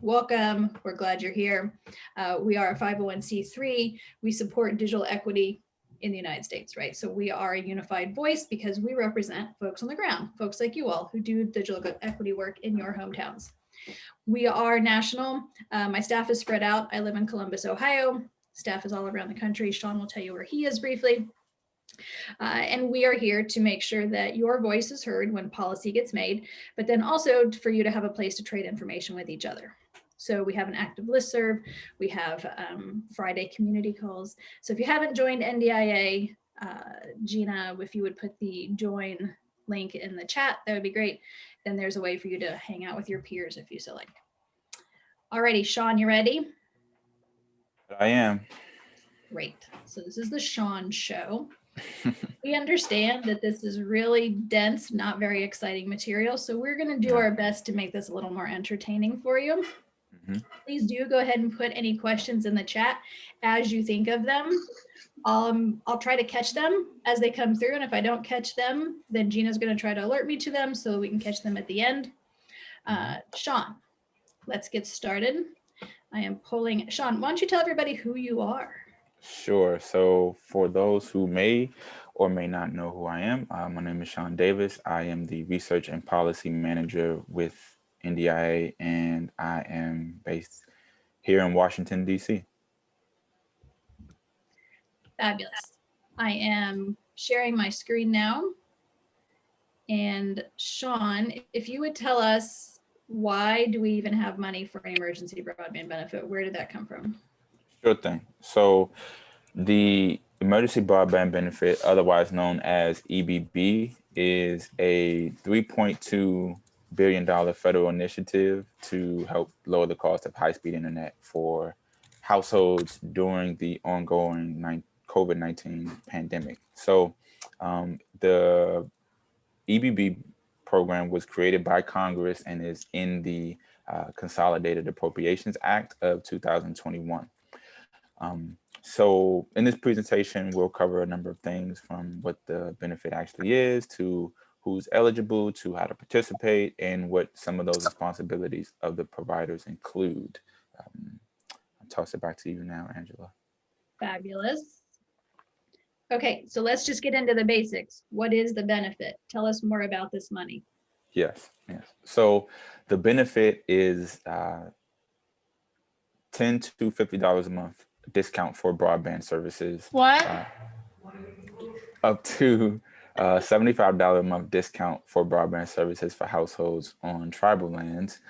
Welcome. We're glad you're here. We are a 501c3. We support digital equity in the United States, right? So we are a unified voice because we represent folks on the ground, folks like you all who do digital equity work in your hometowns. We are national. My staff is spread out. I live in Columbus, Ohio. Staff is all around the country. Sean will tell you where he is briefly. And we are here to make sure that your voice is heard when policy gets made, but then also for you to have a place to trade information with each other. So we have an active listserv, we have Friday community calls. So if you haven't joined NDIA, Gina, if you would put the join link in the chat, that would be great. Then there's a way for you to hang out with your peers if you so like. Alrighty, Sean, you ready? I am. Great. So this is the Sean show. We understand that this is really dense, not very exciting material. So we're going to do our best to make this a little more entertaining for you. Please do go ahead and put any questions in the chat as you think of them. I'll try to catch them as they come through. And if I don't catch them, then Gina's going to try to alert me to them so we can catch them at the end. Sean, let's get started. I am pulling. Sean, why don't you tell everybody who you are? Sure. So for those who may or may not know who I am, my name is Sean Davis. I am the Research and Policy Manager with NDIA, and I am based here in Washington, D.C. Fabulous. I am sharing my screen now. And Sean, if you would tell us, why do we even have money for an emergency broadband benefit? Where did that come from? Sure thing. So the emergency broadband benefit, otherwise known as EBB, is a $3.2 billion federal initiative to help lower the cost of high-speed internet for households during the ongoing COVID-19 pandemic. So the EBB program was created by Congress and is in the Consolidated Appropriations Act of 2021. So in this presentation, we'll cover a number of things, from what the benefit actually is, to who's eligible, to how to participate, and what some of those responsibilities of the providers include. I'll toss it back to you now, Angela. Fabulous. Okay, so let's just get into the basics. What is the benefit? Tell us more about this money. Yes. So the benefit is $10 to $50 a month discount for broadband services. What? Up to $75 a month discount for broadband services for households on tribal lands,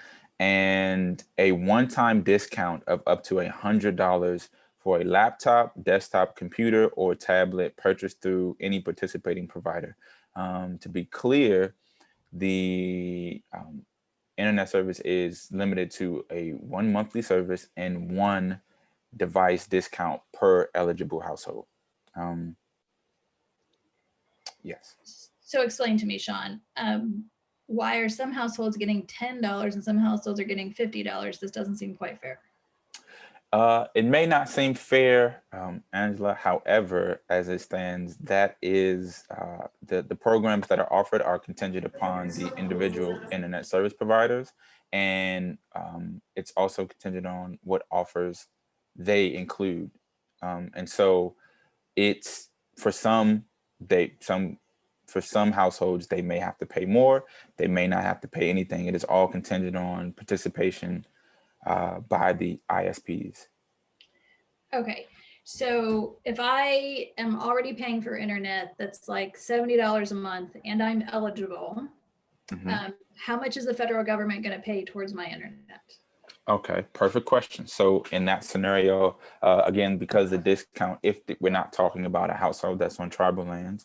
and a one-time discount of up to $100 for a laptop, desktop computer, or tablet purchased through any participating provider. To be clear, the internet service is limited to a one monthly service and one device discount per eligible household. Yes. So explain to me, Sean, why are some households getting $10 and some households are getting $50? This doesn't seem quite fair. It may not seem fair, Angela. However, as it stands, that is the programs that are offered are contingent upon the individual internet service providers, and it's also contingent on what offers they include. And so it's for some households, they may have to pay more, they may not have to pay anything. It is all contingent on participation by the ISPs. Okay, so if I am already paying for internet that's like $70 a month and I'm eligible, how much is the federal government going to pay towards my internet? Okay, perfect question. So in that scenario, again, because the discount, if we're not talking about a household that's on tribal lands,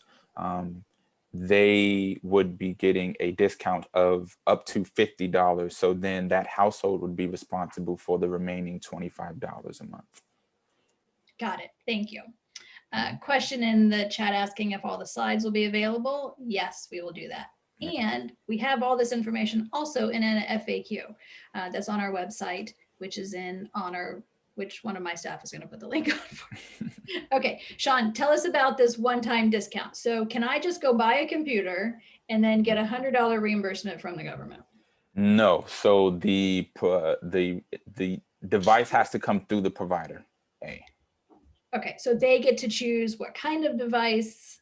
they would be getting a discount of up to $50. So then that household would be responsible for the remaining $25 a month. Got it. Thank you. Question in the chat asking if all the slides will be available. Yes, we will do that. And we have all this information also in an FAQ that's on our website, which is which one of my staff is going to put the link on for. Okay, Sean, tell us about this one-time discount. So can I just go buy a computer and then get $100 reimbursement from the government? No, so the device has to come through the provider. Okay, so they get to choose what kind of device,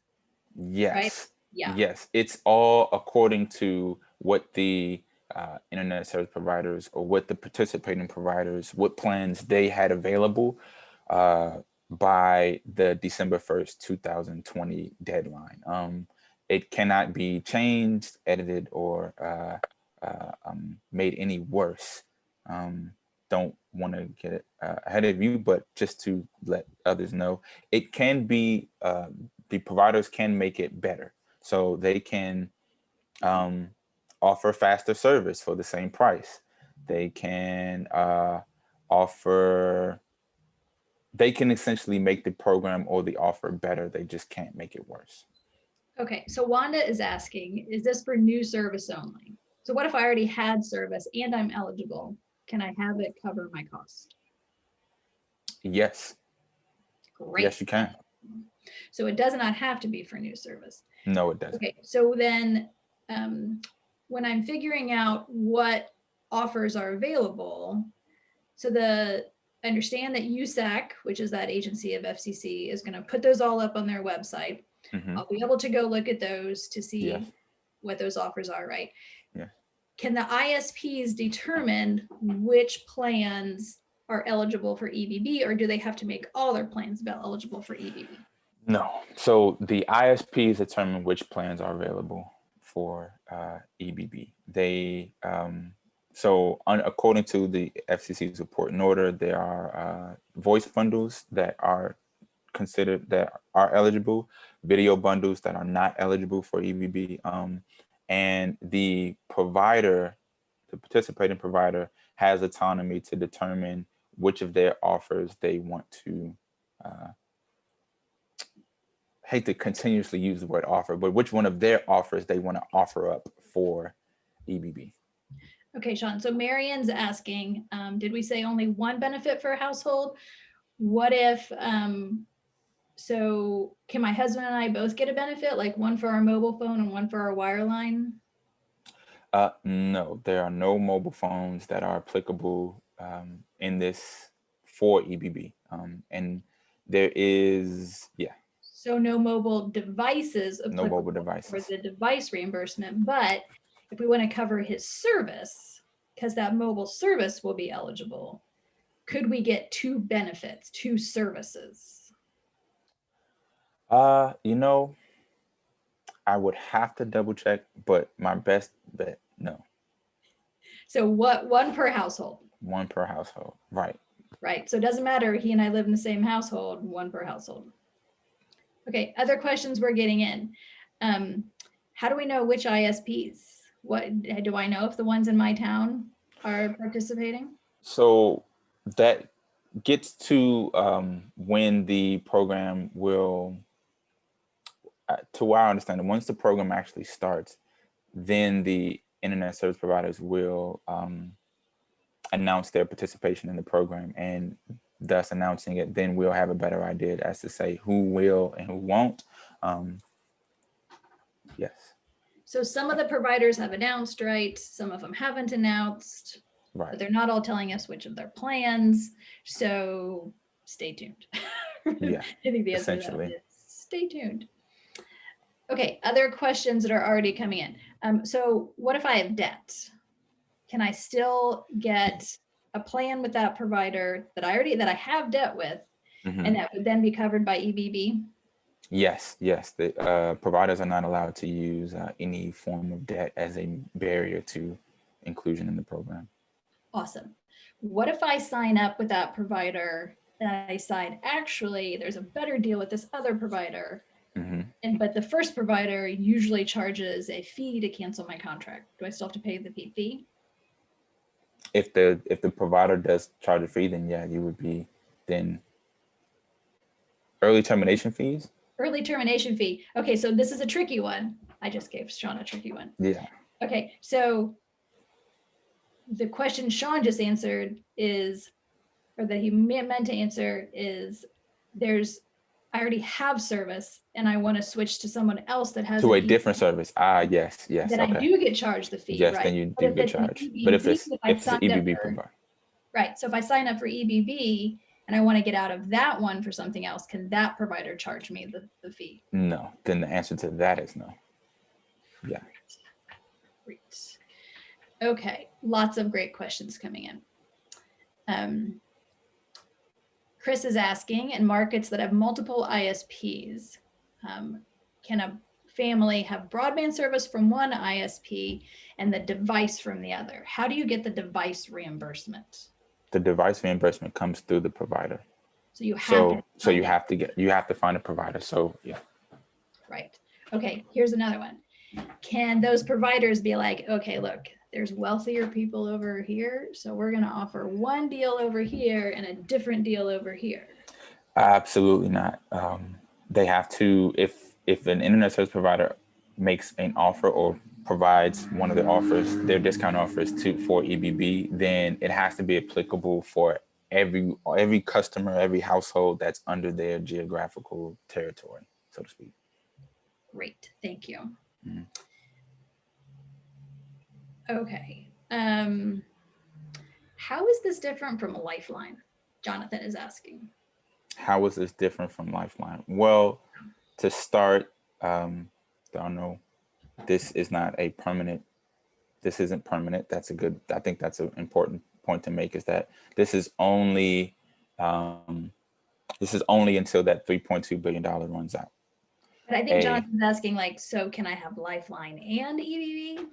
Yes. right? Yeah. Yes, it's all according to what the internet service providers or what the participating providers, what plans they had available by the December 1st, 2020 deadline. It cannot be changed, edited, or made any worse. Don't want to get it ahead of you, but just to let others know, it can be, the providers can make it better. So they can offer faster service for the same price. They can they can essentially make the program or the offer better. They just can't make it worse. Okay, so Wanda is asking, is this for new service only? So what if I already had service and I'm eligible? Can I have it cover my cost? Yes. Great. Yes, you can. So it does not have to be for new service. No, it doesn't. Okay, so then when I'm figuring out what offers are available, so I understand that USAC, which is that agency of FCC, is going to put those all up on their website. Mm-hmm. I'll be able to go look at those to see Yes. what those offers are, right? Yeah. Can the ISPs determine which plans are eligible for EBB, or do they have to make all their plans eligible for EBB? No. So the ISPs determine which plans are available for EBB. They according to the FCC's report and order, there are voice bundles that are considered that are eligible, video bundles that are not eligible for EBB, and the provider, the participating provider, has autonomy to determine which of their offers they want to. Hate to continuously use the word offer, but which one of their offers they want to offer up for EBB. Okay, Sean. So Marion's asking, did we say only one benefit for a household? What if, so can my husband and I both get a benefit, like one for our mobile phone and one for our wireline? No, there are no mobile phones that are applicable in this for EBB. And there is, So no mobile devices no mobile for devices. the device reimbursement, but if we want to cover his service, because that mobile service will be eligible, could we get two benefits, two services? I would have to double check, but my best bet, no. So one per household? One per household, right. Right, so it doesn't matter, he and I live in the same household, one per household. Okay, other questions we're getting in. How do we know which ISPs? What do I know if the ones in my town are participating? So that gets to when the program will, to our understanding, once the program actually starts, then the internet service providers will announce their participation in the program, and thus announcing it, then we'll have a better idea as to say who will and who won't. Yes. So some of the providers have announced, right? Some of them haven't announced, right. But they're not all telling us which of their plans. So stay tuned. Yeah. I think the answer to that is stay tuned. Okay, other questions that are already coming in. So what if I have debt? Can I still get a plan with that provider that I have debt with, and that would then be covered by EBB? Yes. The providers are not allowed to use any form of debt as a barrier to inclusion in the program. Awesome. What if I sign up with that provider and I decide, actually, there's a better deal with this other provider, but the first provider usually charges a fee to cancel my contract? Do I still have to pay the fee? If the provider does charge a fee, then yeah, you would be then early termination fees. Early termination fee. Okay, so this is a tricky one. I just gave Sean a tricky one. Yeah. Okay, so the question Sean just answered is, or that he meant to answer is, there's I already have service and I want to switch to someone else that has To an a different service. Yes, then I okay. do get charged the fee, Yes, right? then you But do if get it's an charged. But if EBB, it's I an signed up EBB for, provider, right? So if I sign up for EBB and I want to get out of that one for something else, can that provider charge me the fee? no, then the answer to that is no. Yeah. Great. Okay, lots of great questions coming in. Chris is asking, in markets that have multiple ISPs, can a family have broadband service from one ISP and the device from the other? How do you get the device reimbursement? The device reimbursement comes through the provider. So you have So you have to find a provider. So yeah. Right. Okay, here's another one. Can those providers be like, okay, look, there's wealthier people over here, so we're going to offer one deal over here and a different deal over here? Absolutely not. They have to, if an internet service provider makes an offer or provides one of the offers, their discount offers for EBB, then it has to be applicable for every customer, every household that's under their geographical territory, so to speak. Great, thank you. Mhm. Okay. How is this different from a Lifeline? Jonathan is asking. How is this different from Lifeline? Well, to start, I don't know, this isn't permanent. I think that's an important point to make, is that this is only until that $3.2 billion runs out. But I think Jonathan's asking, like, so can I have Lifeline and EBB?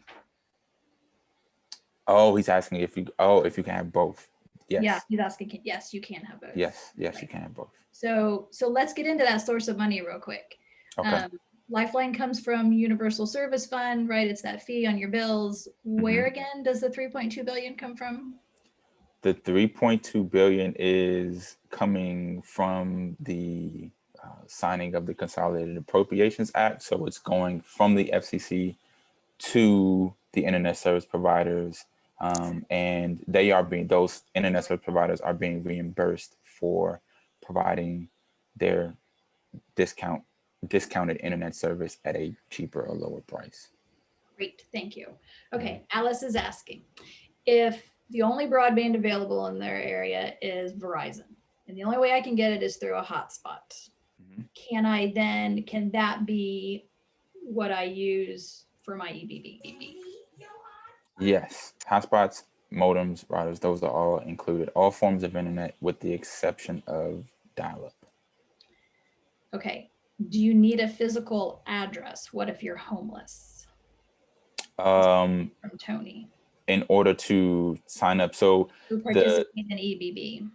Oh, he's asking if you can have both. Yes. Yeah, he's asking, yes, you can have both. Yes, Right. You can have both. So let's get into that source of money real quick. Okay. Lifeline comes from Universal Service Fund, right? It's that fee on your bills. Where again does the 3.2 billion come from? The 3.2 billion is coming from the signing of the Consolidated Appropriations Act. So it's going from the FCC to the internet service providers, and those internet service providers are being reimbursed for providing their discounted internet service at a cheaper or lower price. Great, thank you. Okay, Alice is asking, if the only broadband available in their area is Verizon, and the only way I can get it is through a hotspot, can that be what I use for my EBB? Yes, hotspots, modems, routers, those are all included, all forms of internet with the exception of dial-up. Okay, do you need a physical address? What if you're homeless? From Tony. In order to sign up, so who participate in EBB?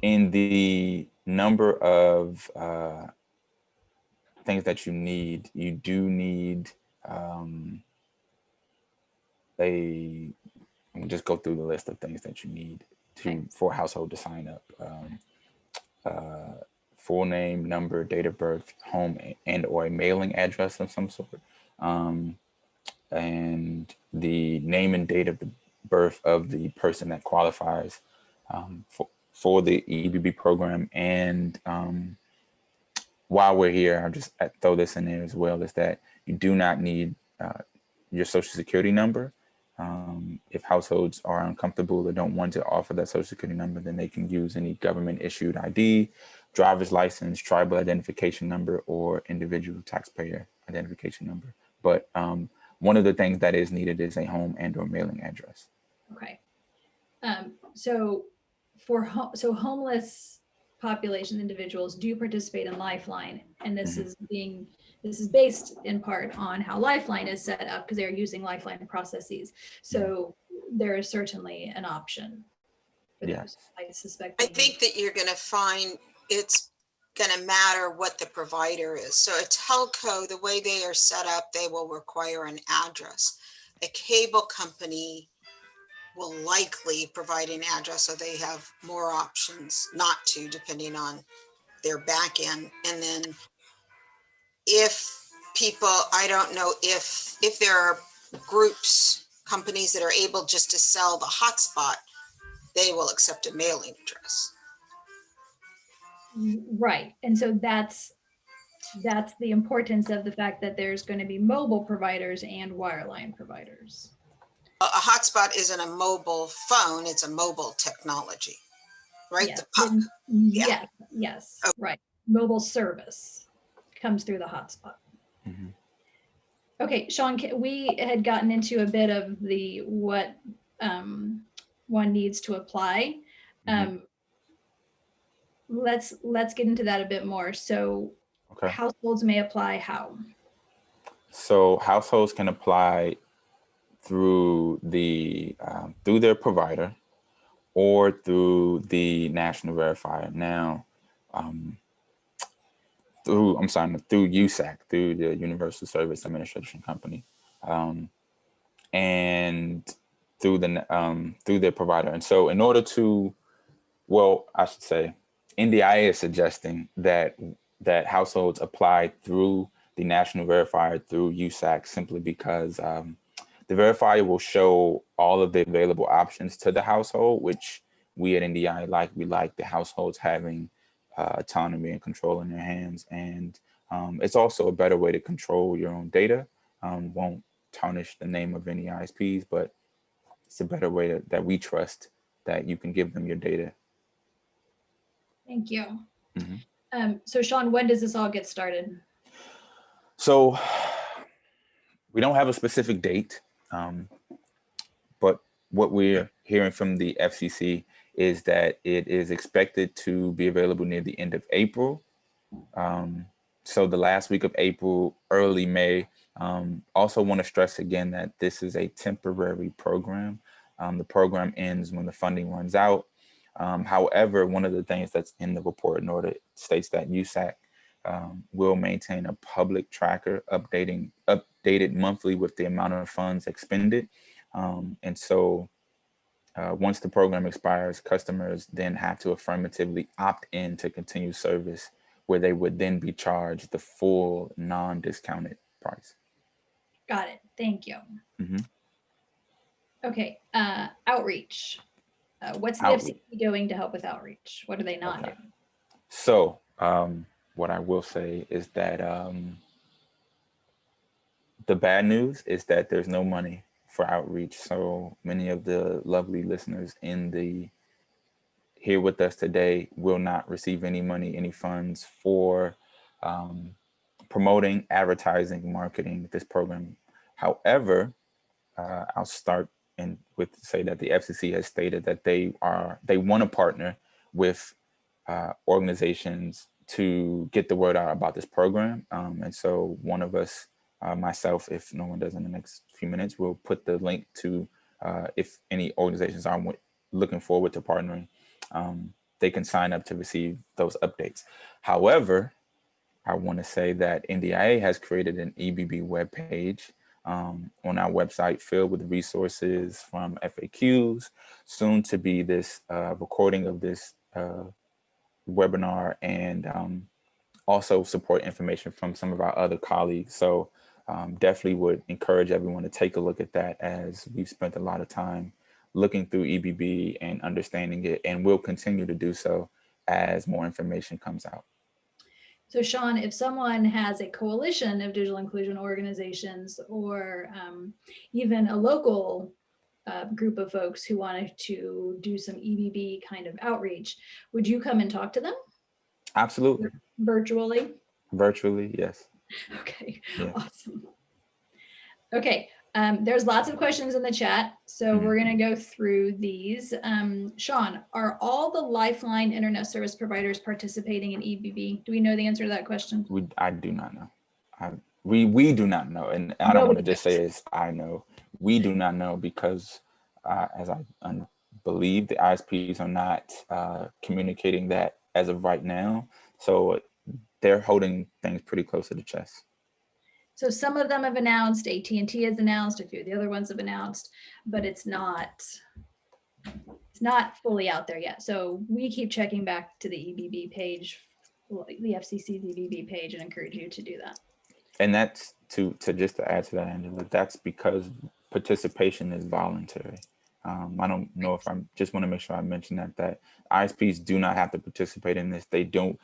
In the number of things that you do need let me just go through the list of things that you need for a household to sign up. Full name, number, date of birth, home, and or a mailing address of some sort, and the name and date of the birth of the person that qualifies for the EBB program. And while we're here, I'll just throw this in there as well, is that you do not need your social security number. If households are uncomfortable or don't want to offer that social security number, then they can use any government issued ID, driver's license, tribal identification number, or individual taxpayer identification number. But one of the things that is needed is a home and or mailing address. Okay. So homeless population individuals do participate in Lifeline, and this is based in part on how Lifeline is set up, because they're using Lifeline processes. So there is certainly an option for those. I suspect. I think that you're going to find it's going to matter what the provider is. So a telco, the way they are set up, they will require an address. A cable company will likely provide an address, so they have more options not to, depending on their back end. And then if people, I don't know if there are groups, companies that are able just to sell the hotspot, they will accept a mailing address. Right. And so that's the importance of the fact that there's going to be mobile providers and wireline providers. A hotspot isn't a mobile phone, it's a mobile technology, right? Yes. The puck. Yeah. Yes. Okay. Right. Mobile service comes through the hotspot. Mhm. Okay, Sean, we had gotten into a bit of the what one needs to apply. Let's get into that a bit more. So Okay. households may apply how? So households can apply through through their provider or through the national verifier. Now, through USAC, through the Universal Service Administration Company, and through through their provider. And so, in order to, well, I should say, NDIA is suggesting that households apply through the national verifier through USAC simply because the verifier will show all of the available options to the household, which we at NDI like. We like the households having autonomy and control in their hands. And it's also a better way to control your own data. Won't tarnish the name of any ISPs, but it's a better way that we trust that you can give them your data. Thank you. Mm-hmm. So Sean, when does this all get started? So we don't have a specific date, but what we're hearing from the FCC is that it is expected to be available near the end of April. So the last week of April, early May. Also want to stress again that this is a temporary program. The program ends when the funding runs out. However, one of the things that's in the report note states that USAC will maintain a public tracker updated monthly with the amount of funds expended. And so once the program expires, customers then have to affirmatively opt in to continue service, where they would then be charged the full non-discounted price. Got it. Thank you. Mm-hmm. Okay. Outreach. What's the FCC doing to help with outreach? What are they not doing? So what I will say is that the bad news is that there's no money for outreach. So many of the lovely listeners here with us today will not receive any money, any funds for promoting, advertising, marketing this program. However, I'll start with say that the FCC has stated that they want to partner with organizations to get the word out about this program. And so one of us, myself, if no one does in the next few minutes, we'll put the link to if any organizations are looking forward to partnering, they can sign up to receive those updates. However, I want to say that NDIA has created an EBB webpage on our website filled with resources from FAQs, soon to be this recording of this webinar, and also support information from some of our other colleagues. So definitely would encourage everyone to take a look at that, as we've spent a lot of time looking through EBB and understanding it, and we'll continue to do so as more information comes out. So Sean, if someone has a coalition of digital inclusion organizations, or even a local group of folks who wanted to do some EBB kind of outreach, would you come and talk to them? Absolutely. Virtually? Virtually, yes. Okay, yeah. Awesome. Okay, there's lots of questions in the chat, so we're going to go through these. Sean, are all the Lifeline internet service providers participating in EBB? Do we know the answer to that question? I do not know. We do not know, and I don't want to just say as I know. We do not know because, as I believe, the ISPs are not communicating that as of right now. So they're holding things pretty close to the chest. So some of them have announced, AT&T has announced, a few of the other ones have announced, but it's not fully out there yet. So we keep checking back to the EBB page, the FCC's EBB page, and encourage you to do that. And that's to just to add to that, Angela, that's because participation is voluntary. I don't know if I just want to make sure I mention that ISPs do not have to participate in this. They don't.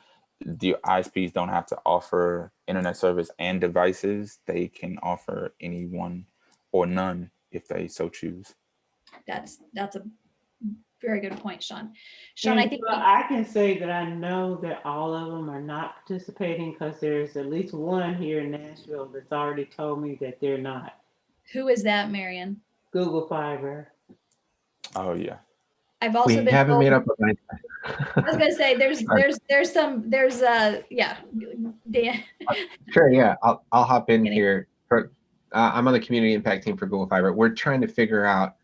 the ISPs don't have to offer internet service and devices. They can offer any one or none if they so choose. That's a very good point, Sean. Sean, I think Well, I can say that I know that all of them are not participating because there's at least one here in Nashville that's already told me that they're not. who is that, Marion? Google Fiber. Oh yeah. I've also We been haven't told, made up our mind. I was gonna say there's yeah, Dan. Sure, yeah, I'll hop in here. I'm on the community impact team for Google Fiber. We're trying to figure out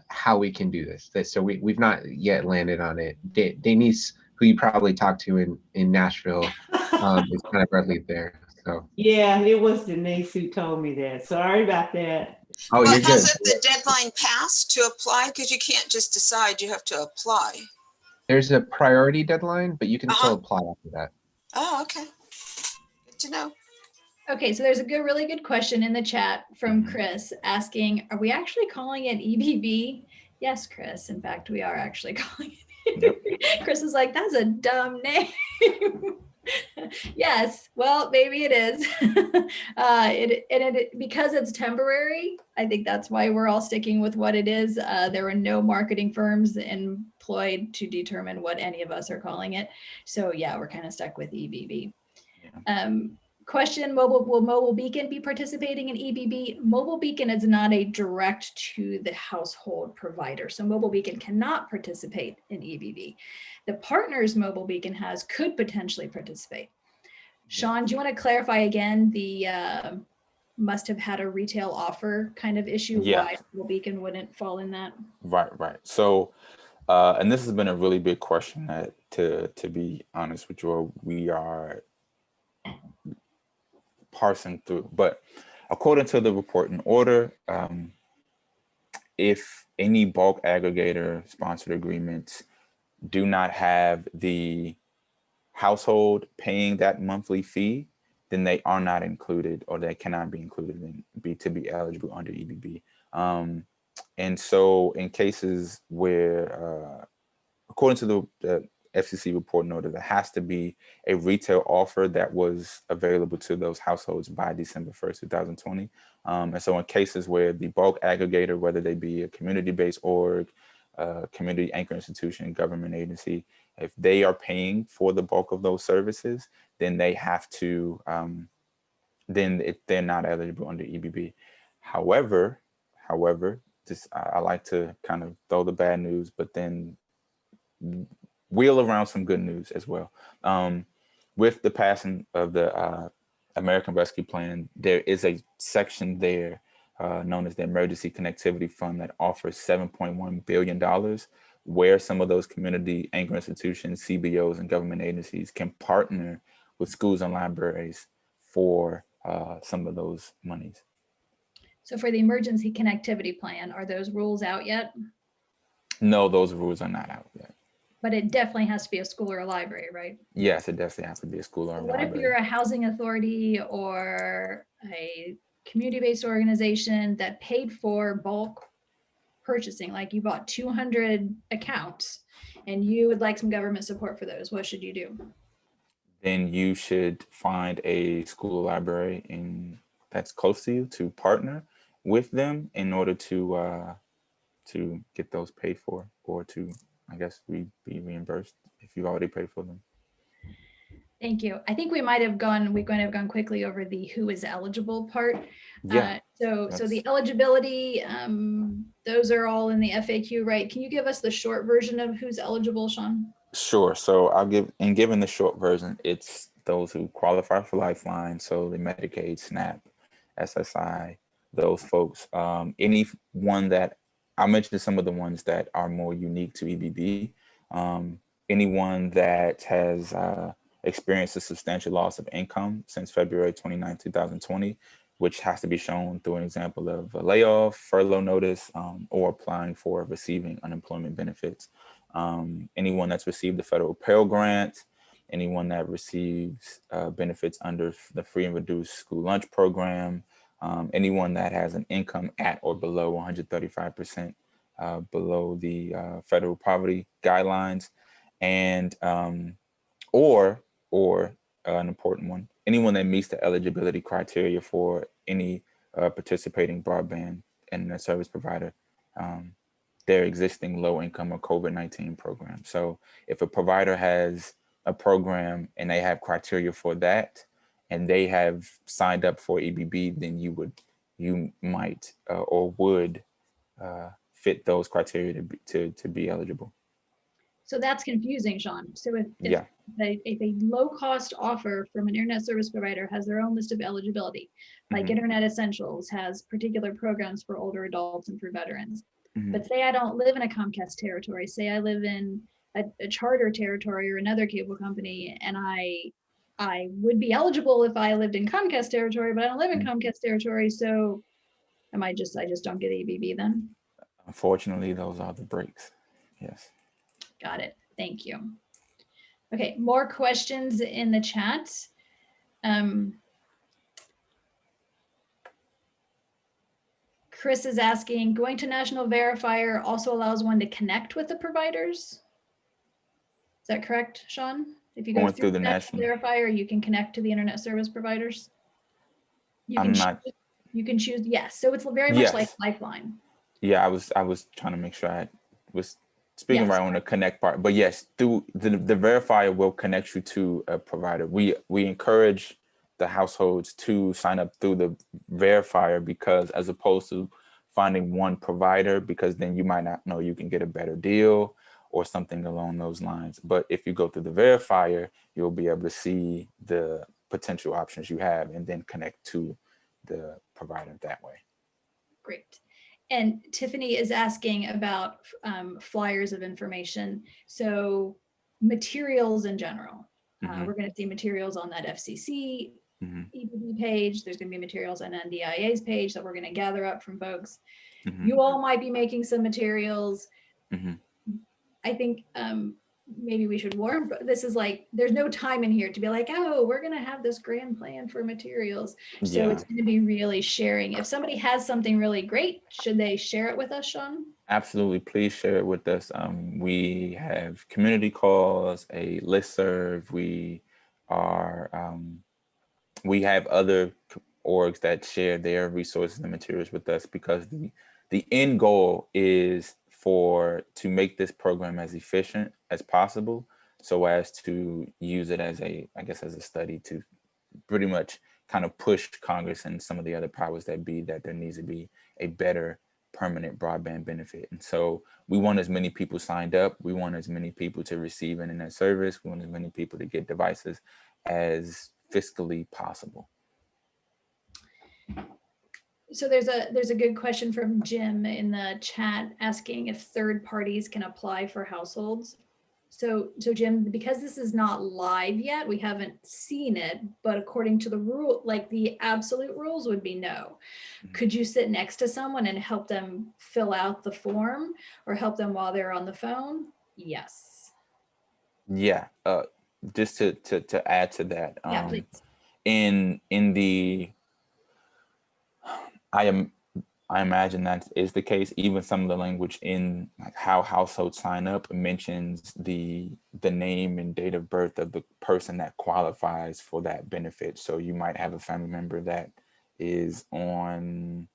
how we can do this. So we've not yet landed on it. Denise, who you probably talked to in Nashville, is kind of our lead there. So Yeah, it was Denise who told me that. Sorry about that. oh, But you're good. hasn't the deadline passed to apply? Because you can't just decide, you have to apply. There's a priority deadline, but you can still apply after that. Oh, okay. Good to know. Okay, so there's a really good question in the chat from Chris asking, are we actually calling it EBB? Yes, Chris. In fact, we are actually calling it. Yep. Chris is like, that's a dumb name. Yes, well, maybe it is. Because it's temporary, I think that's why we're all sticking with what it is. There were no marketing firms employed to determine what any of us are calling it. So yeah, we're kind of stuck with EBB. Yeah. Question, will Mobile Beacon be participating in EBB? Mobile Beacon is not a direct to the household provider. So Mobile Beacon cannot participate in EBB. The partners Mobile Beacon has could potentially participate. Sean, do you want to clarify again the must have had a retail offer kind of issue? Yeah. Why Mobile Beacon wouldn't fall in that? Right. So, and this has been a really big question that, to be honest with you, we are parsing through. But according to the report and order, if any bulk aggregator sponsored agreements do not have the household paying that monthly fee, then they are not included, or they cannot be included to be eligible under EBB. And so in cases where, according to the FCC report and order, there has to be a retail offer that was available to those households by December 1st, 2020. And so in cases where the bulk aggregator, whether they be a community-based org, community anchor institution, government agency, if they are paying for the bulk of those services, then they have to, they're not eligible under EBB. However, I like to kind of throw the bad news, but then wheel around some good news as well. With the passing of the American Rescue Plan, there is a section there known as the Emergency Connectivity Fund that offers $7.1 billion, where some of those community anchor institutions, CBOs, and government agencies can partner with schools and libraries for some of those monies. So for the Emergency Connectivity Plan, are those rules out yet? No, those rules are not out yet. But it definitely has to be a school or a library, right? Yes, it definitely has to be a school or a library. What if you're a housing authority or a community-based organization that paid for bulk purchasing, like you bought 200 accounts and you would like some government support for those? What should you do? Then you should find a school or library that's close to you to partner with them in order to get those paid for, or to, I guess, be reimbursed if you've already paid for them. Thank you. I think we might have gone quickly over the who is eligible part. Yeah. So the eligibility, those are all in the FAQ, right? Can you give us the short version of who's eligible, Sean? Sure. So given the short version, it's those who qualify for Lifeline, so the Medicaid, SNAP, SSI, those folks. Anyone that, I mentioned some of the ones that are more unique to EBB. Anyone that has experienced a substantial loss of income since February 29, 2020, which has to be shown through an example of a layoff, furlough notice, or applying for receiving unemployment benefits. Anyone that's received the federal Pell Grant, anyone that receives benefits under the free and reduced school lunch program, anyone that has an income at or below 135% below the federal poverty guidelines, and or or an important one, anyone that meets the eligibility criteria for any participating broadband internet service provider, their existing low-income or COVID-19 program. So if a provider has a program and they have criteria for that, and they have signed up for EBB, then you might or would fit those criteria to be eligible. So that's confusing, Sean. So if Yeah. if a low-cost offer from an internet service provider has their own list of eligibility, like Mhm. Internet Essentials has particular programs for older adults and for veterans. Mhm. But say I don't live in a Comcast territory, say I live in a charter territory or another cable company, and I would be eligible if I lived in Comcast territory, but I don't live in Comcast territory, so I just don't get EBB then? Unfortunately, those are the breaks. Yes. Got it. Thank you. Okay, more questions in the chat. Chris is asking, going to National Verifier also allows one to connect with the providers? Is that correct, Sean? If you go Going through the National Verifier, you can connect to the internet service providers? You I'm can not. You can choose, yes. So it's very much like Yes. Lifeline. Yeah, I was trying to make sure I was speaking Yes. right on the connect part. But yes, through the verifier will connect you to a provider. We encourage the households to sign up through the verifier, because as opposed to finding one provider, because then you might not know you can get a better deal or something along those lines. But if you go through the verifier, you'll be able to see the potential options you have and then connect to the provider that way. Great. And Tiffany is asking about flyers of information. So materials in general. We're going to see materials on that FCC EBB page. There's going to be materials on NDIA's page that we're going to gather up from folks. You all might be making some materials. I think maybe we should warn, but this is like, there's no time in here to be like, oh, we're going to have this grand plan for materials. So Yeah. it's going to be really sharing. If somebody has something really great, should they share it with us, Sean? Absolutely. Please share it with us. We have community calls, a listserv. We have other orgs that share their resources and materials with us, because the end goal is to make this program as efficient as possible, so as to use it as a study to pretty much kind of push Congress and some of the other powers that be that there needs to be a better permanent broadband benefit. And so we want as many people signed up. We want as many people to receive internet service. We want as many people to get devices as fiscally possible. So there's a good question from Jim in the chat asking if third parties can apply for households. So Jim, because this is not live yet, we haven't seen it, but according to the rule, like the absolute rules would be no. Could you sit next to someone and help them fill out the form or help them while they're on the phone? Yes. Yeah. Just to add to that, Yeah, please. in the I imagine that is the case. Even some of the language in like how households sign up mentions the name and date of birth of the person that qualifies for that benefit. So you might have a family member that is on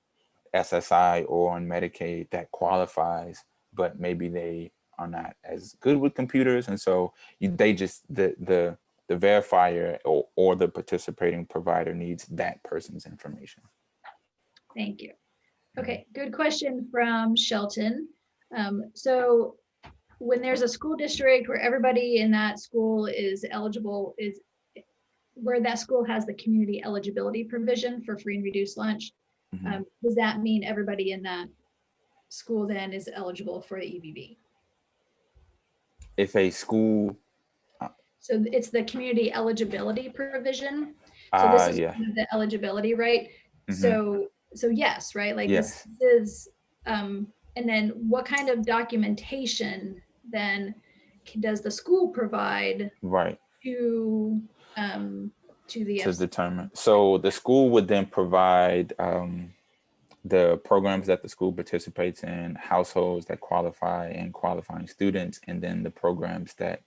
SSI or on Medicaid that qualifies, but maybe they are not as good with computers, and so the verifier or the participating provider needs that person's information. Thank you. Okay, good question from Shelton. So when there's a school district where everybody in that school is eligible, where that school has the community eligibility provision for free and reduced lunch, does that mean everybody in that school then is eligible for the EBB? If a school, so it's the community eligibility provision. So this is the eligibility, right? So yes, right? Like yes. This is, and then what kind of documentation then does the school provide Right. to the to determine? So the school would then provide the programs that the school participates in, households that qualify, and qualifying students, and then the programs that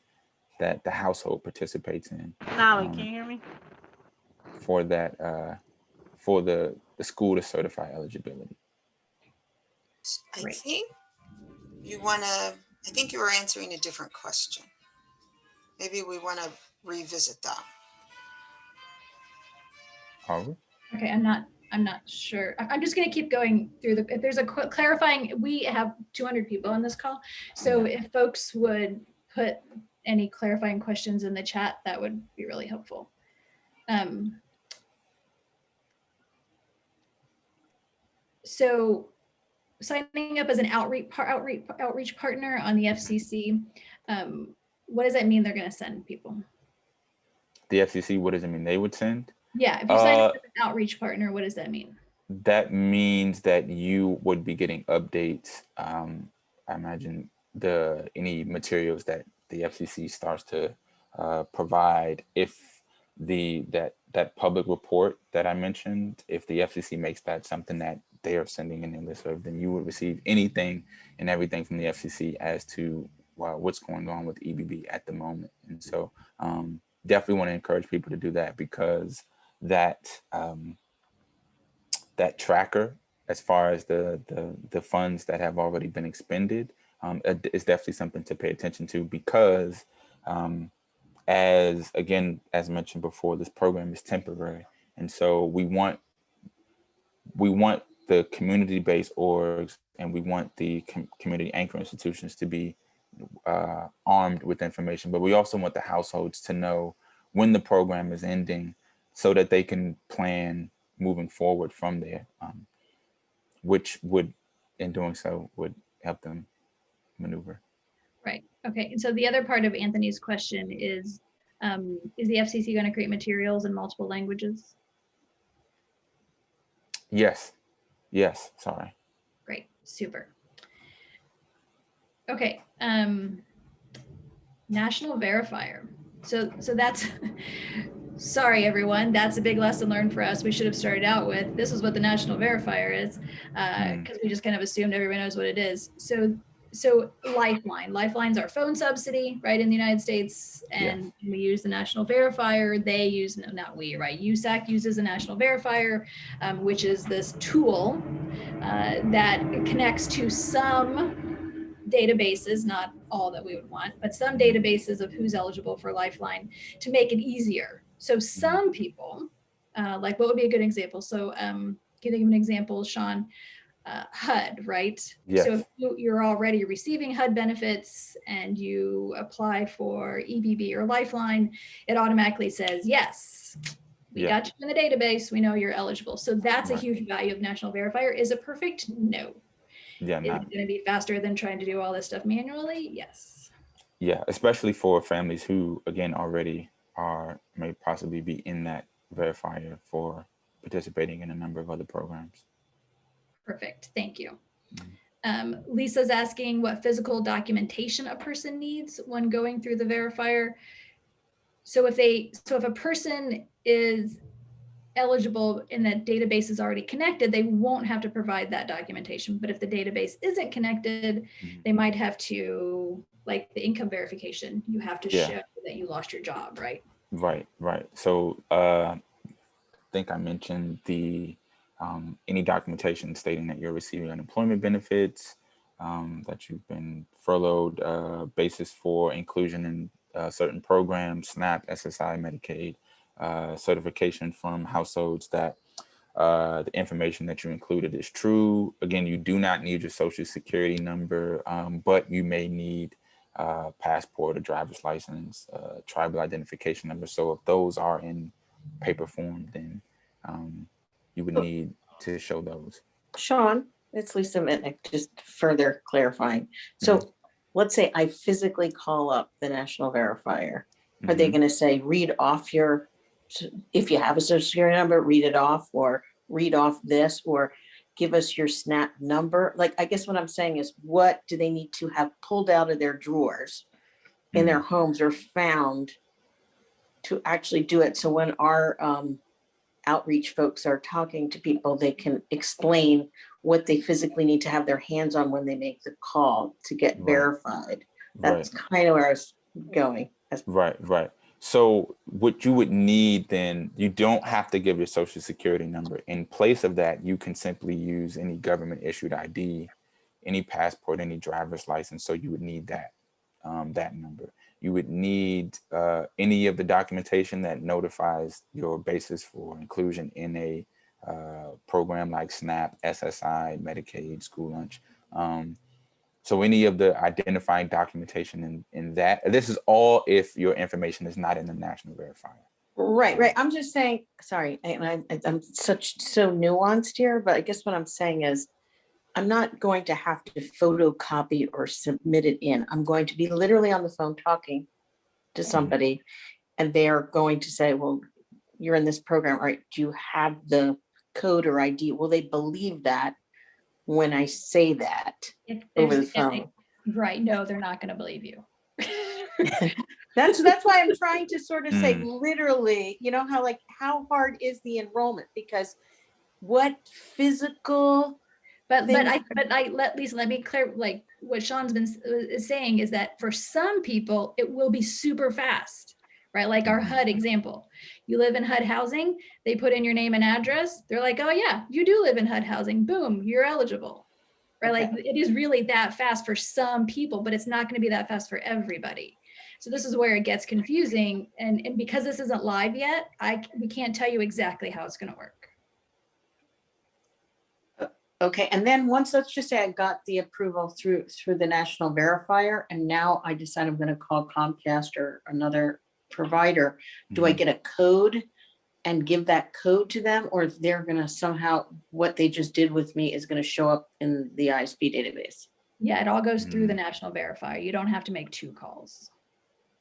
that the household participates in. Nolly, can you hear me? For that, for the school to certify eligibility. I Right. think you want to, I think you were answering a different question. Maybe we want to revisit that. Are we? Okay, I'm not sure. I'm just going to keep going through if there's a clarifying, we have 200 people on this call. So if folks would put any clarifying questions in the chat, that would be really helpful. So signing up as an outreach partner on the FCC, what does that mean they're going to send people? The FCC, what does it mean they would send? Yeah, if you sign up as an outreach partner, what does that mean? That means that you would be getting updates. I imagine any materials that the FCC starts to provide. If that public report that I mentioned, if the FCC makes that something that they are sending in their listserv, then you would receive anything and everything from the FCC as to what's going on with EBB at the moment. And so definitely want to encourage people to do that, because that that tracker, as far as the funds that have already been expended, is definitely something to pay attention to, because as mentioned before, this program is temporary. And so we want the community-based orgs, and we want the community anchor institutions to be armed with information, but we also want the households to know when the program is ending so that they can plan moving forward from there, which would, in doing so, would help them maneuver. Right. Okay. And so the other part of Anthony's question is the FCC going to create materials in multiple languages? Yes. Yes. Sorry. Great. Super. Okay. National Verifier. So that's, sorry, everyone. That's a big lesson learned for us. We should have started out with, this is what the National Verifier is, because we just kind of assumed everyone knows what it is. So Lifeline. Lifeline's our phone subsidy, right, in the United States, and we use the National Verifier. They use, no, not we, right? USAC uses the National Verifier, which is this tool that connects to some databases, not all that we would want, but some databases of who's eligible for Lifeline to make it easier. So some people, like what would be a good example? So can you think of an example, Sean? HUD, right? Yes. So if you're already receiving HUD benefits and you apply for EBB or Lifeline, it automatically says, yes, we got you in the database. We know you're eligible. So that's a huge value of National Verifier. Is it perfect? No. Yeah, Is it going to be faster than trying to do all this stuff manually? Yes. Yeah, especially for families who, again, already may possibly be in that verifier for participating in a number of other programs. Perfect. Thank you. Lisa's asking what physical documentation a person needs when going through the verifier. So if a person is eligible and that database is already connected, they won't have to provide that documentation. But if the database isn't connected, they might have to, like the income verification, you have to show that you lost your job, right? Right. So I think I mentioned any documentation stating that you're receiving unemployment benefits, that you've been furloughed, basis for inclusion in certain programs, SNAP, SSI, Medicaid, certification from households that the information that you included is true. Again, you do not need your social security number, but you may need passport or driver's license, tribal identification number. So if those are in paper form, then you would need to show those. Sean, it's Lisa Mitnick, just further clarifying. So let's say I physically call up the National Verifier. Are they going to say, read off if you have a social security number, read it off, or read off this, or give us your SNAP number? Like, I guess what I'm saying is, what do they need to have pulled out of their drawers in their homes or found to actually do it? So when our outreach folks are talking to people, they can explain what they physically need to have their hands on when they make the call to get verified. That's kind of where I was going. Right. So what you would need then, you don't have to give your social security number. In place of that, you can simply use any government issued ID, any passport, any driver's license. So you would need that, that number. You would need any of the documentation that notifies your basis for inclusion in a program like SNAP, SSI, Medicaid, school lunch. So any of the identifying documentation in that, this is all if your information is not in the National Verifier. Right. I'm just saying, sorry, and I'm so nuanced here, but I guess what I'm saying is I'm not going to have to photocopy or submit it in. I'm going to be literally on the phone talking to somebody, and they are going to say, well, you're in this program, right? Do you have the code or ID? Will they believe that when I say that over the phone? Right. No, they're not going to believe you. That's why I'm trying to sort of say literally, you know, how hard is the enrollment? Because what physical But let me clear, like what Sean's is saying is that for some people it will be super fast, right? Like our HUD example, you live in HUD housing, they put in your name and address, they're like, oh yeah, you do live in HUD housing, boom, you're eligible, right? Okay. Like it is really that fast for some people, but it's not going to be that fast for everybody. So this is where it gets confusing, and because this isn't live yet, we can't tell you exactly how it's going to work. Okay, and then once, let's just say I got the approval through the National Verifier, and now I decide I'm going to call Comcast or another provider. Do I get a code and give that code to them, or they're going to somehow, what they just did with me is going to show up in the ISP database? Yeah, it all goes through the National Verifier. You don't have to make 2 calls.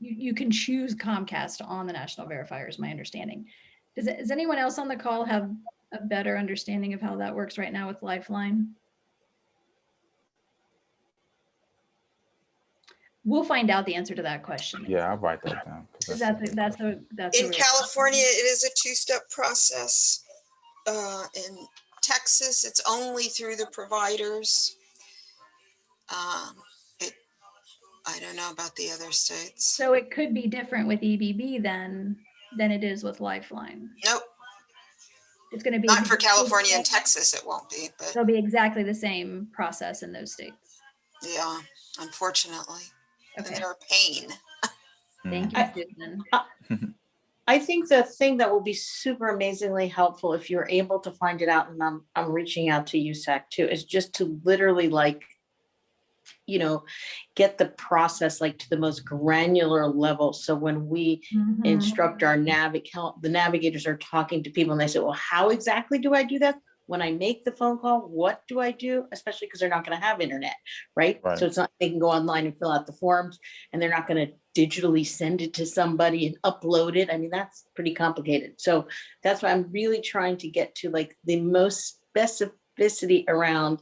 You can choose Comcast on the National Verifier, is my understanding. Does anyone else on the call have a better understanding of how that works right now with Lifeline? We'll find out the answer to that question. Yeah, I'll write that down. That's in California, it is a 2-step process. In Texas, it's only through the providers. I don't know about the other states. So it could be different with EBB than it is with Lifeline. Nope. It's going to be not for California and Texas. It won't be, but it'll be exactly the same process in those states. Yeah, unfortunately. Okay. And they're a pain. Thank you, Susan. I think the thing that will be super amazingly helpful if you're able to find it out, and I'm reaching out to USAC too, is just to literally get the process to the most granular level. So when we instruct our the navigators are talking to people and they say, well, how exactly do I do that? When I make the phone call, what do I do? Especially because they're not going to have internet, right? So it's not, they can go online and fill out the forms, and they're not going to digitally send it to somebody and upload it. I mean, that's pretty complicated. So that's why I'm really trying to get to the most specificity around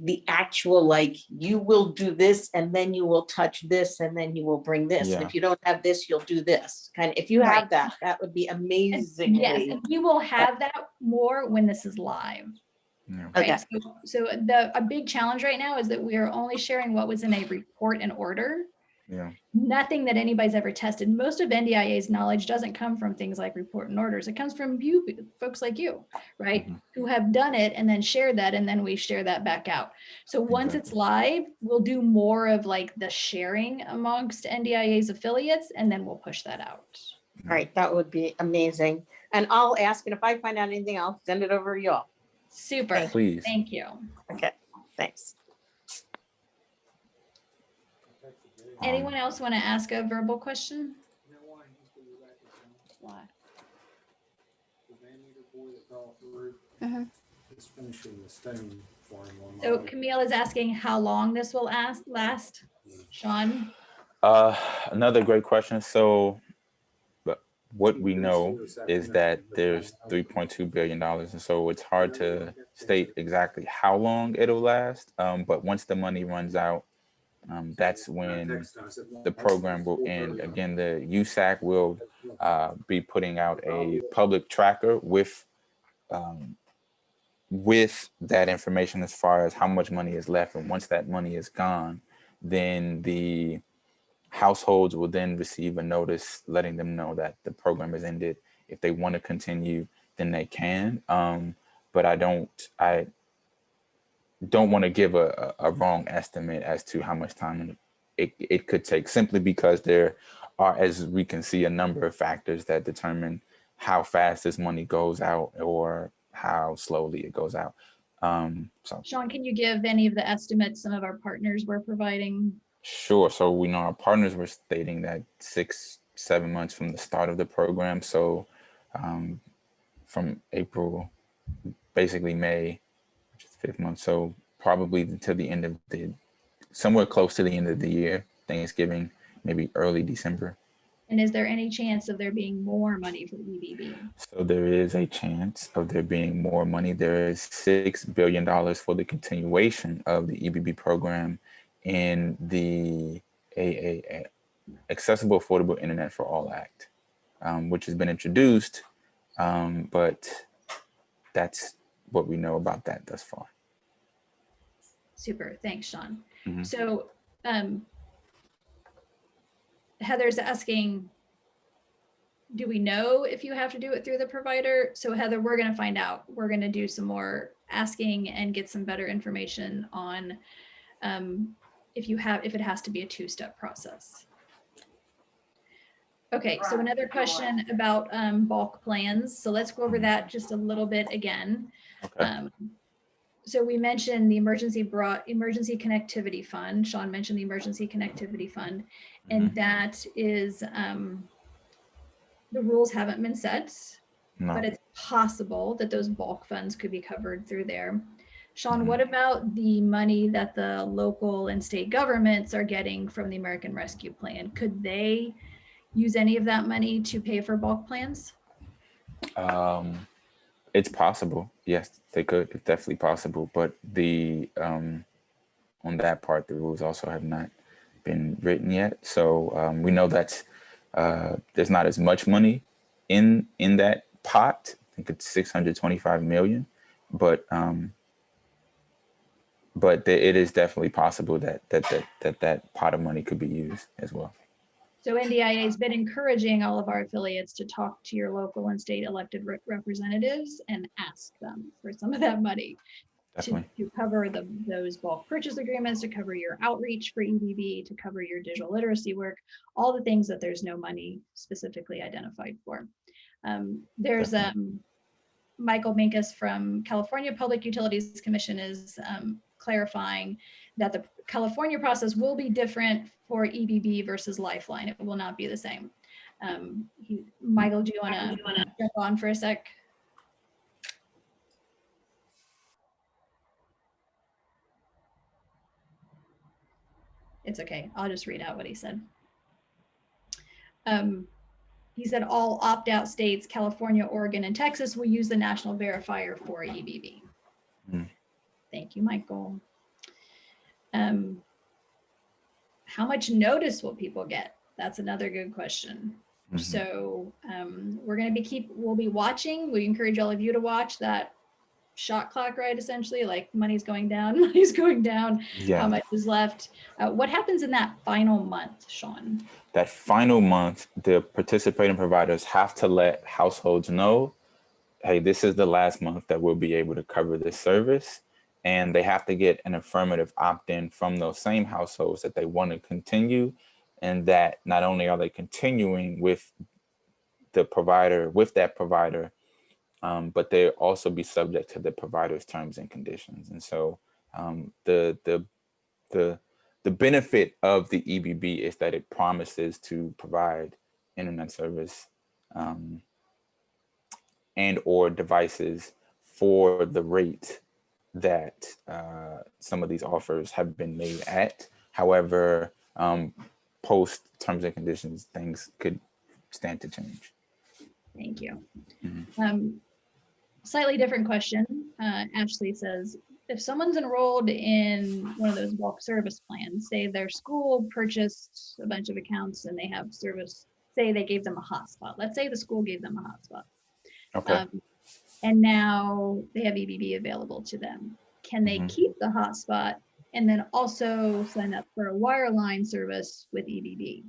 the actual, you will do this, and then you will touch this, and then you will bring this. And if you don't have this, you'll do this. Kind of, if you have that, that would be amazing. Yes, and we will have that more when this is live. Right? Okay. So a big challenge right now is that we are only sharing what was in a report and order. Nothing that anybody's ever tested. Most of NDIA's knowledge doesn't come from things like report and orders. It comes from you, folks like you, right? Who have done it and then shared that, and then we share that back out. So once it's live, we'll do more of the sharing amongst NDIA's affiliates, and then we'll push that out. All right, that would be amazing. And I'll ask, and if I find out anything, I'll send it over to y'all. Super. Please. Thank you. Okay, thanks. Anyone else want to ask a verbal question? Why? It's finishing the stone for him on So my- Camille is asking how long this will last. Sean? Another great question. So what we know is that there's $3.2 billion. And so it's hard to state exactly how long it'll last. But once the money runs out, that's when the program will end. Again, the USAC will be putting out a public tracker with that information as far as how much money is left. And once that money is gone, then households will then receive a notice letting them know that the program has ended. If they want to continue, then they can. But I don't want to give a wrong estimate as to how much time it could take, simply because there are, as we can see, a number of factors that determine how fast this money goes out or how slowly it goes out. So Sean, can you give any of the estimates some of our partners were providing? sure. So we know our partners were stating that 6-7 months from the start of the program. So from April, basically May, which is the 5th month. So probably to the end of somewhere close to the end of the year, Thanksgiving, maybe early December. And is there any chance of there being more money for EBB? So there is a chance of there being more money. There is $6 billion for the continuation of the EBB program in the Accessible Affordable Internet for All Act, which has been introduced, but that's what we know about that thus far. Super, thanks, Sean. Mhm. So Heather's asking, do we know if you have to do it through the provider? So Heather, we're going to find out. We're going to do some more asking and get some better information on if it has to be a 2-step process. Okay, so another question about bulk plans. So let's go over that just a little bit again. Okay. So we mentioned the emergency connectivity fund. Sean mentioned the emergency connectivity fund, and that is the rules haven't been set, but it's possible that those bulk funds could be covered through there. Sean, what about the money that the local and state governments are getting from the American Rescue Plan? Could they use any of that money to pay for bulk plans? It's possible. Yes, they could. It's definitely possible. But on that part, the rules also have not been written yet. So we know that there's not as much money in that pot. I think it's 625 million, but it is definitely possible that pot of money could be used as well. So NDIA has been encouraging all of our affiliates to talk to your local and state elected representatives and ask them for some of that money to cover those bulk purchase agreements, to cover your outreach for EBB, to cover your digital literacy work, all the things that there's no money specifically identified for. There's Michael Minkus from California Public Utilities Commission is clarifying that the California process will be different for EBB versus Lifeline. It will not be the same. Michael, do you want to jump on for a sec? It's okay. I'll just read out what he said. He said all opt-out states, California, Oregon, and Texas, will use the national verifier for EBB. Thank you, Michael. How much notice will people get? That's another good question. So we'll be watching. We encourage all of you to watch that shot clock, right? Essentially, like money's going down, money's going down. Yeah. How much is left? What happens in that final month, Sean? That final month, the participating providers have to let households know, hey, this is the last month that we'll be able to cover this service. And they have to get an affirmative opt-in from those same households that they want to continue, and that not only are they continuing with that provider, but they also be subject to the provider's terms and conditions. And so the benefit of the EBB is that it promises to provide internet service and or devices for the rate that some of these offers have been made at. However, post terms and conditions, things could stand to change. Thank you. Slightly different question. Ashley says, if someone's enrolled in one of those bulk service plans, say their school purchased a bunch of accounts and they have service, say they gave them a hotspot. Let's say the school gave them a hotspot. Okay. And now they have EBB available to them. Can they keep the hotspot and then also sign up for a wireline service with EBB.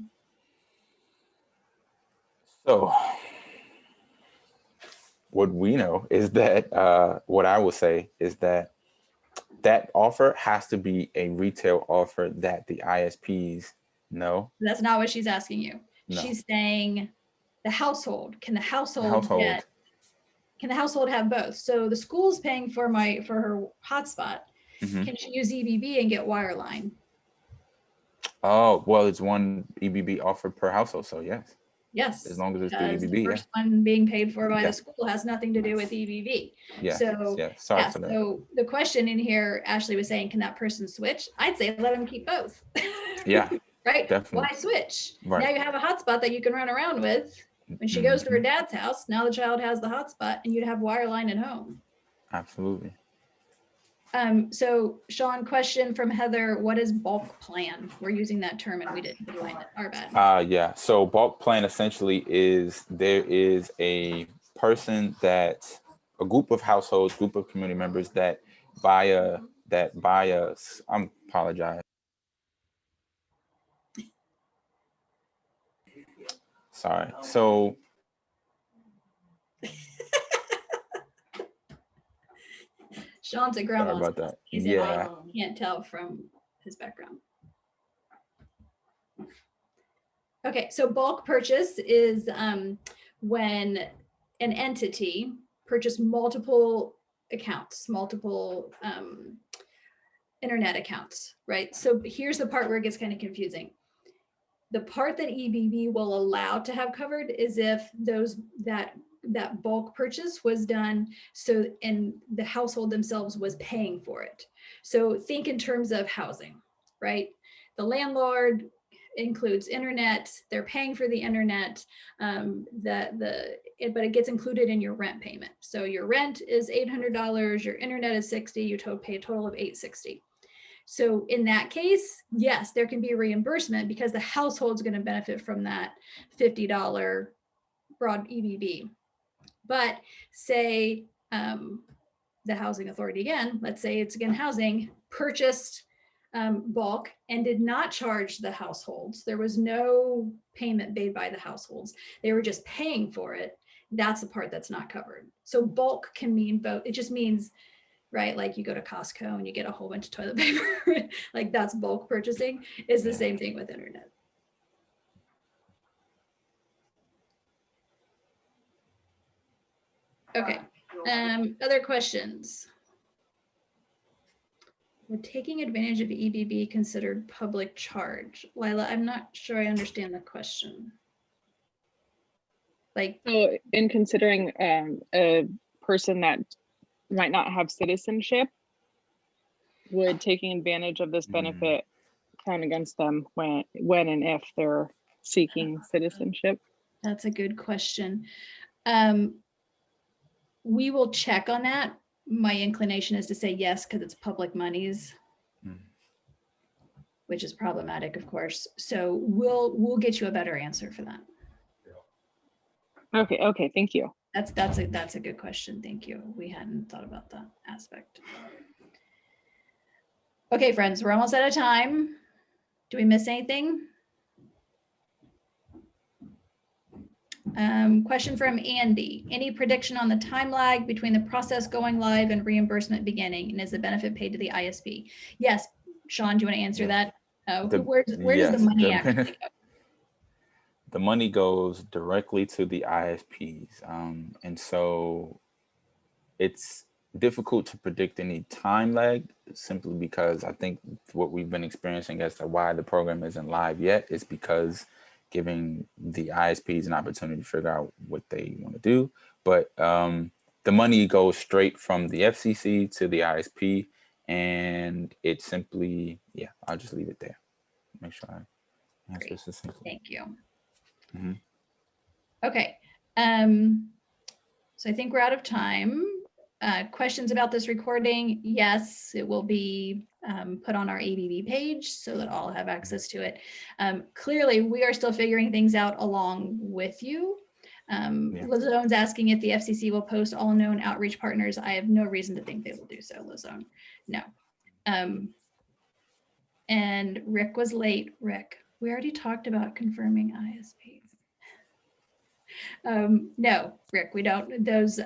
So what we know is that what I will say is that that offer has to be a retail offer that the ISPs know. That's not what she's asking you. No. She's saying the household. Can the household, Household. can the household have both? So the school's paying for her hotspot. Mhm. Can she use EBB and get wireline? Oh, well, it's one EBB offer per household, so yes. Yes. As long as it's the because EBB, the first one being paid for by Yeah. the school has nothing to do with EBB. Yeah. So Yeah. Sorry yeah, for that. so the question in here, Ashley was saying, can that person switch? I'd say let them keep both. Yeah. Right? Definitely. Why switch? Right. Now you have a hotspot that you can run around with. When she goes to her Mhm. dad's house, now the child has the hotspot and you'd have wireline at home. Absolutely. So Sean, question from Heather, what is bulk plan? We're using that term and we didn't define it, our bad. Yeah. So bulk plan essentially is there is a person that a group of households, group of community members that buy a I apologize. Sorry. So Sean's a sorry grandma. about that. He's Yeah. can't tell from his background. Okay, so bulk purchase is when an entity purchased multiple accounts, multiple internet accounts, right? So here's the part where it gets kind of confusing. The part that EBB will allow to have covered is if that bulk purchase was done and the household themselves was paying for it. So think in terms of housing, right? The landlord includes internet, they're paying for the internet, but it gets included in your rent payment. So your rent is $800, your internet is $60, you pay a total of $860. So in that case, yes, there can be a reimbursement because the household's going to benefit from that $50 broad EBB. But say the housing authority again, let's say it's again housing, purchased bulk and did not charge the households. There was no payment made by the households. They were just paying for it. That's the part that's not covered. So bulk can mean both. It just means, right, like you go to Costco and you get a whole bunch of toilet paper, like that's bulk purchasing. Is the same thing with internet. Okay, other questions? Would taking advantage of EBB considered public charge? Lila, I'm not sure I understand the question. Like, so in considering a person that might not have citizenship, would taking advantage of this benefit count against them when and if they're seeking citizenship? that's a good question. We will check on that. My inclination is to say yes, because it's public monies, which is problematic, of course. So we'll get you a better answer for that. Okay, thank you. That's a good question. Thank you. We hadn't thought about that aspect. Okay, friends, we're almost out of time. Do we miss anything? Question from Andy. Any prediction on the time lag between the process going live and reimbursement beginning? And is the benefit paid to the ISP? Yes. Sean, do you want to answer that? Where does the money actually go? The money goes directly to the ISPs. And so it's difficult to predict any time lag simply because I think what we've been experiencing as to why the program isn't live yet is because giving the ISPs an opportunity to figure out what they want to do. But the money goes straight from the FCC to the ISP, and it simply, I'll just leave it there. Make sure I answer succinctly. Thank you. Mm-hmm. Okay. So I think we're out of time. Questions about this recording? Yes, it will be put on our EBB page so that all have access to it. Clearly, we are still figuring things out along with you. Lizone's asking if the FCC will post all known outreach partners. I have no reason to think they will do so, Lizone. No. And Rick was late. Rick, we already talked about confirming ISPs. No, Rick, we don't. Those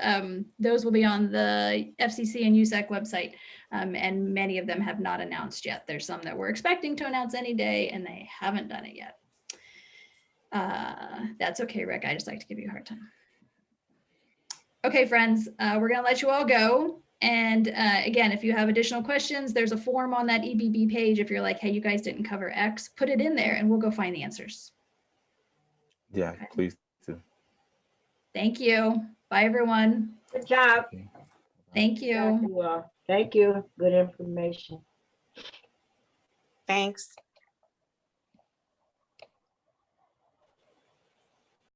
will be on the FCC and USAC website, and many of them have not announced yet. There's some that we're expecting to announce any day, and they haven't done it yet. That's okay, Rick. I just like to give you a hard time. Okay, friends, we're gonna let you all go. And again, if you have additional questions, there's a form on that EBB page. If you're like, hey, you guys didn't cover X, put it in there and we'll go find the answers. Yeah, Okay. please do. Thank you. Bye, everyone. Good job. Okay. Thank you. You all. Thank you. Good information. Thanks.